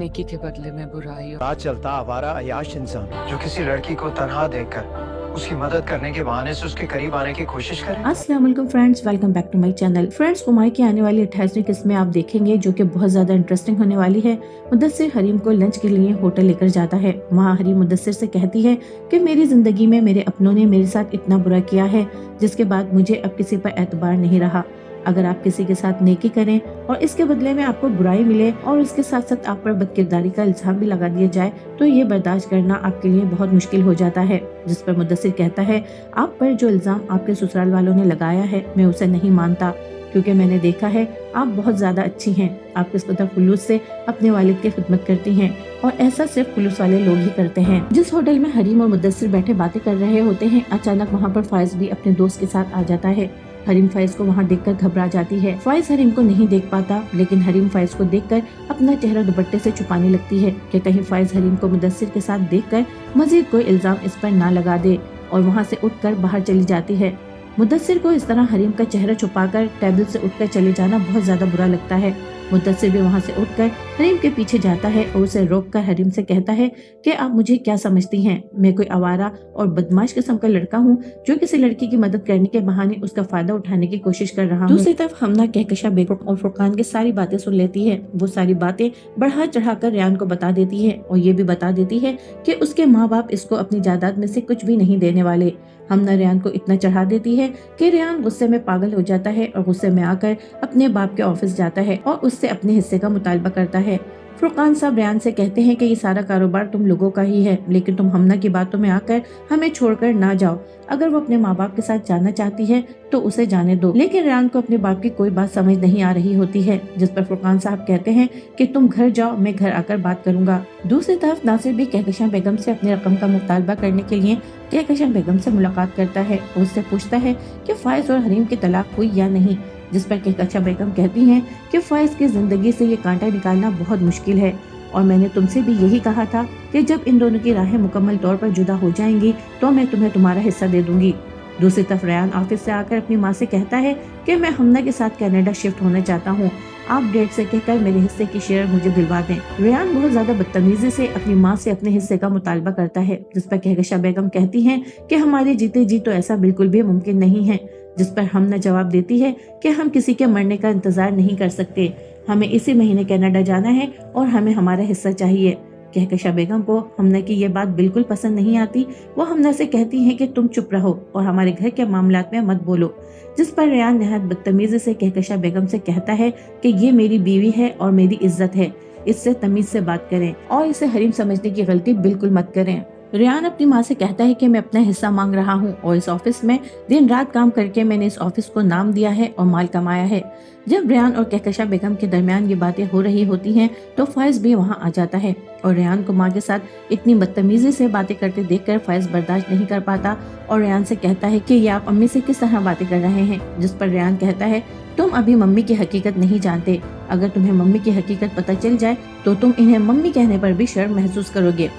नेकी के बदले में बुराई। रात चलता आवारा अयाश इंसान जो किसी लड़की को तन्हा देखकर उसकी मदद करने के बहाने से उसके करीब आने की कोशिश करे। अस्सलाम वालेकुम friends, welcome back to my channel. Friends, Kumar की आने वाली 28वीं किस्त में आप देखेंगे जो कि बहुत ज्यादा इंटरेस्टिंग होने वाली है। मुदस्सिर हरीम को लंच के लिए होटल लेकर जाता है। वहाँ हरीम मुदस्सिर से कहती है कि मेरी जिंदगी में मेरे अपनों ने मेरे साथ इतना बुरा किया है जिसके बाद मुझे अब किसी पर एतबार नहीं रहा। अगर आप किसी के साथ नेकी करें और इसके बदले में आपको बुराई मिले और उसके साथ साथ आप पर बदकिरदारी का इल्जाम भी लगा दिया जाए तो ये बर्दाश्त करना आपके लिए बहुत मुश्किल हो जाता है। जिस पर मुदस्सिर कहता है, आप पर जो इल्जाम आपके ससुराल वालों ने लगाया है मैं उसे नहीं मानता, क्योंकि मैंने देखा है आप बहुत ज्यादा अच्छी हैं। आप किस कदर खुलूस से अपने वालिद की खिदमत करती हैं और ऐसा सिर्फ खुलूस वाले लोग ही करते हैं। जिस होटल में हरीम और मुदस्सिर बैठे बातें कर रहे होते हैं, अचानक वहाँ पर फाइज भी अपने दोस्त के साथ आ जाता है। हरीम फाइज को वहाँ देखकर घबरा जाती है। फाइज हरीम को नहीं देख पाता, लेकिन हरीम फाइज को देखकर अपना चेहरा दुपट्टे से छुपाने लगती है कि कहीं फाइज हरीम को मुदस्सिर के साथ देखकर मजीद कोई इल्जाम इस पर ना लगा दे, और वहाँ से उठकर बाहर चली जाती है। मुदस्सिर को इस तरह हरीम का चेहरा छुपाकर टेबल से उठकर चले जाना बहुत ज्यादा बुरा लगता है। मुदस्सिर भी वहाँ से उठकर हरीम के पीछे जाता है और उसे रोककर हरीम से कहता है कि आप मुझे क्या समझती हैं? मैं कोई आवारा और बदमाश किस्म का लड़का हूँ जो किसी लड़की की मदद करने के बहाने उसका फायदा उठाने की कोशिश कर रहा हूँ। दूसरी तरफ हमना कहकशा बेगम और फुरकान की सारी बातें सुन लेती है। वो सारी बातें बढ़ा चढ़ाकर रेहान को बता देती है और ये भी बता देती है कि उसके माँ बाप इसको अपनी जायदाद में से कुछ भी नहीं देने वाले। हमना रेहान को इतना चढ़ा देती है कि रेहान गुस्से में पागल हो जाता है और गुस्से में आकर अपने बाप के ऑफिस जाता है और उससे अपने हिस्से का मुतालबा करता है। फुरकान साहब रेहान से कहते हैं कि ये सारा कारोबार तुम लोगों का ही है, लेकिन तुम हमना की बातों में आकर हमें छोड़कर ना जाओ। अगर वो अपने माँ बाप के साथ जाना चाहती है तो उसे जाने दो। लेकिन रेहान को अपने बाप की कोई बात समझ नहीं आ रही होती है, जिस पर फुरकान साहब कहते हैं कि तुम घर जाओ, मैं घर आकर बात करूंगा। दूसरी तरफ नासिर भी कहकशा बेगम से अपनी रकम का मुतालबा करने के लिए कहकशा बेगम से मुलाकात करता है और उससे पूछता है कि फाइज और हरीम की तलाक हुई या नहीं। जिस पर कहकशा बेगम कहती हैं कि फाइज की जिंदगी से ये कांटा निकालना बहुत मुश्किल है और मैंने तुमसे भी यही कहा था कि जब इन दोनों की राहें मुकम्मल तौर पर जुदा हो जाएंगी तो मैं तुम्हें तुम्हारा हिस्सा दे दूंगी। दूसरी तरफ रेहान ऑफिस से आकर अपनी माँ से कहता है कि मैं हमना के साथ कनाडा शिफ्ट होना चाहता हूँ, आप डेट से कहकर मेरे हिस्से की शेयर मुझे दिलवा दें। रेहान बहुत ज्यादा बदतमीजी से अपनी माँ से अपने हिस्से का मुतालबा करता है, जिस पर कहकशा बेगम कहती हैं कि हमारे जीते जी तो ऐसा बिल्कुल भी मुमकिन नहीं है। जिस पर हमना जवाब देती है कि हम किसी के मरने का इंतजार नहीं कर सकते, हमें इसी महीने कनाडा जाना है और हमें हमारा हिस्सा चाहिए। कहकशा बेगम को हमना की ये बात बिल्कुल पसंद नहीं आती। वो हमना से कहती है कि तुम चुप रहो और हमारे घर के मामलात में मत बोलो। जिस पर रेहान नहायत बदतमीजी से कहकशा बेगम से कहता है कि ये मेरी बीवी है और मेरी इज्जत है, इससे तमीज से बात करें और इसे हरीम समझने की गलती बिल्कुल मत करें। रेहान अपनी माँ से कहता है कि मैं अपना हिस्सा मांग रहा हूँ और इस ऑफिस में दिन रात काम करके मैंने इस ऑफिस को नाम दिया है और माल कमाया है। जब रेहान और कहकशा बेगम के दरमियान ये बातें हो रही होती हैं तो फाइज भी वहाँ आ जाता है और रेहान को माँ के साथ इतनी बदतमीजी से बातें करते देखकर फाइज बर्दाश्त नहीं कर पाता और रेहान से कहता है कि ये आप अम्मी से किस तरह बातें कर रहे हैं। जिस पर रेहान कहता है, तुम अभी मम्मी की हकीकत नहीं जानते, अगर तुम्हें मम्मी की हकीकत पता चल जाए तो तुम इन्हें मम्मी कहने पर भी शर्म महसूस करोगे।